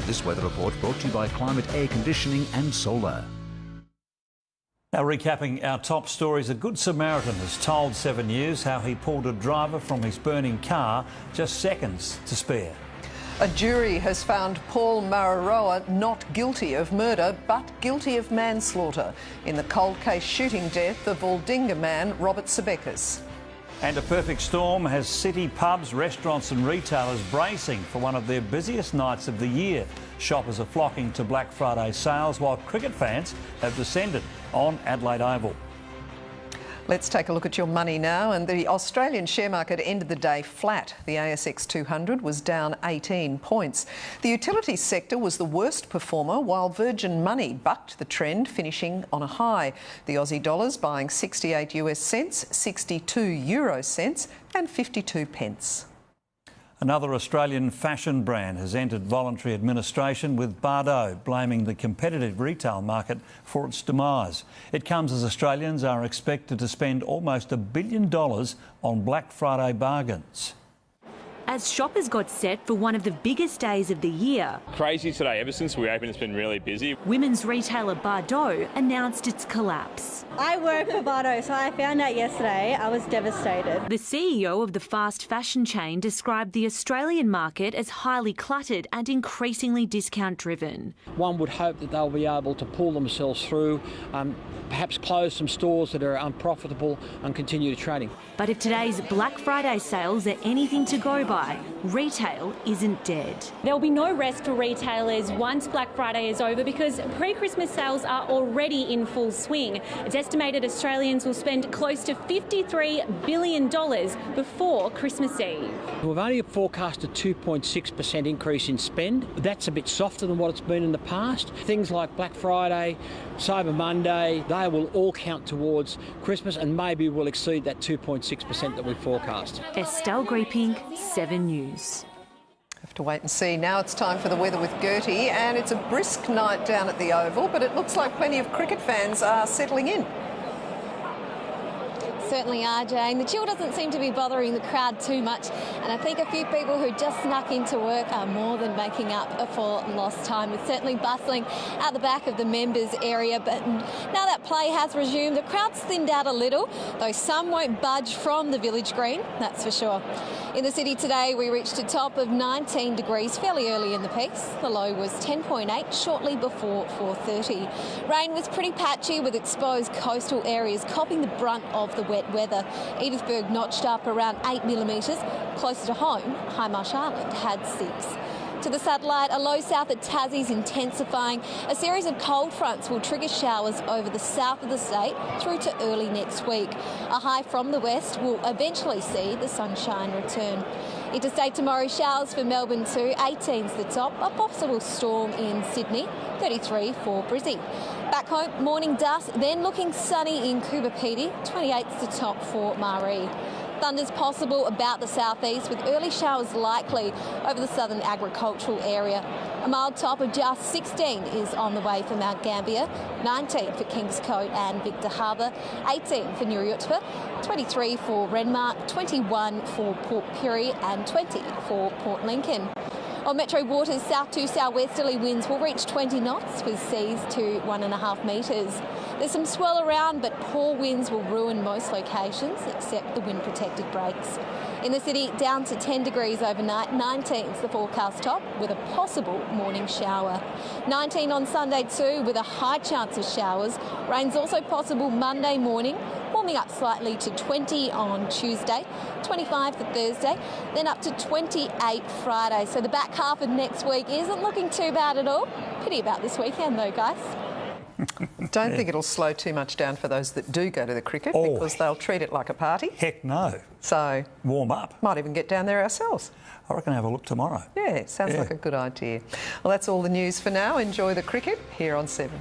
This weather report brought to you by Climate Air Conditioning and Solar. Now recapping our top stories, a Good Samaritan has told 7 News how he pulled a driver from his burning car just seconds to spare. A jury has found Paul Mararoa not guilty of murder but guilty of manslaughter in the cold case shooting death of Aldinga man Robert Sebekas. And a perfect storm has city pubs, restaurants and retailers bracing for one of their busiest nights of the year. Shoppers are flocking to Black Friday sales while cricket fans have descended on Adelaide Oval. Let's take a look at your money now, and the Australian share market ended the day flat. The ASX 200 was down 18 points. The utilities sector was the worst performer, while Virgin Money bucked the trend, finishing on a high. The Aussie dollar's buying 68 US cents, 62 euro cents and 52 pence. Another Australian fashion brand has entered voluntary administration, with Bardot blaming the competitive retail market for its demise. It comes as Australians are expected to spend almost $1 billion on Black Friday bargains. As shoppers got set for one of the biggest days of the year. Crazy today. Ever since we opened, it's been really busy. Women's retailer Bardot announced its collapse. I work for Bardot, so I found out yesterday. I was devastated. The CEO of the fast fashion chain described the Australian market as highly cluttered and increasingly discount-driven. One would hope that they'll be able to pull themselves through, perhaps close some stores that are unprofitable and continue trading. But if today's Black Friday sales are anything to go by, retail isn't dead. There'll be no rest for retailers once Black Friday is over, because pre-Christmas sales are already in full swing. It's estimated Australians will spend close to $53 billion before Christmas Eve. We've only forecast a 2.6% increase in spend. That's a bit softer than what it's been in the past. Things like Black Friday, Cyber Monday, they will all count towards Christmas, and maybe we'll exceed that 2.6% that we forecast. Estelle Greeping, 7 News. Have to wait and see. Now it's time for the weather with Gertie, and it's a brisk night down at the Oval, but it looks like plenty of cricket fans are settling in. Certainly are, Jane. The chill doesn't seem to be bothering the crowd too much, and I think a few people who just snuck into work are more than making up for lost time. It's certainly bustling at the back of the members area, but now that play has resumed, the crowd's thinned out a little, though some won't budge from the village green, that's for sure. In the city today, we reached a top of 19 degrees fairly early in the piece. The low was 10.8 shortly before 4:30. Rain was pretty patchy, with exposed coastal areas copping the brunt of the wet weather. Edithburgh notched up around 8 millimetres. Closer to home, High Marsh Island had 6. To the satellite, a low south at Tassie's intensifying. A series of cold fronts will trigger showers over the south of the state through to early next week. A high from the west will eventually see the sunshine return. Interstate tomorrow, showers for Melbourne too. 18's the top. A possible storm in Sydney. 33 for Brizzy. Back home, morning dust, then looking sunny in Coober Pedy. 28's the top for Maree. Thunder's possible about the southeast, with early showers likely over the southern agricultural area. A mild top of just 16 is on the way for Mount Gambier, 19 for Kings Coast and Victor Harbour, 18 for Nuruyutpa, 23 for Renmark, 21 for Port Pirie and 20 for Port Lincoln. On metro waters, south to southwesterly winds will reach 20 knots with seas to 1.5 metres. There's some swell around, but poor winds will ruin most locations except the wind-protected breaks. In the city, down to 10 degrees overnight. 19's the forecast top with a possible morning shower. 19 on Sunday too, with a high chance of showers. Rain's also possible Monday morning, warming up slightly to 20 on Tuesday, 25 for Thursday, then up to 28 Friday. So the back half of next week isn't looking too bad at all. Pity about this weekend though, guys. Don't think it'll slow too much down for those that do go to the cricket, because they'll treat it like a party. Heck no. So warm up. Might even get down there ourselves. I reckon I'll have a look tomorrow. Yeah, sounds like a good idea. Well, that's all the news for now. Enjoy the cricket here on 7.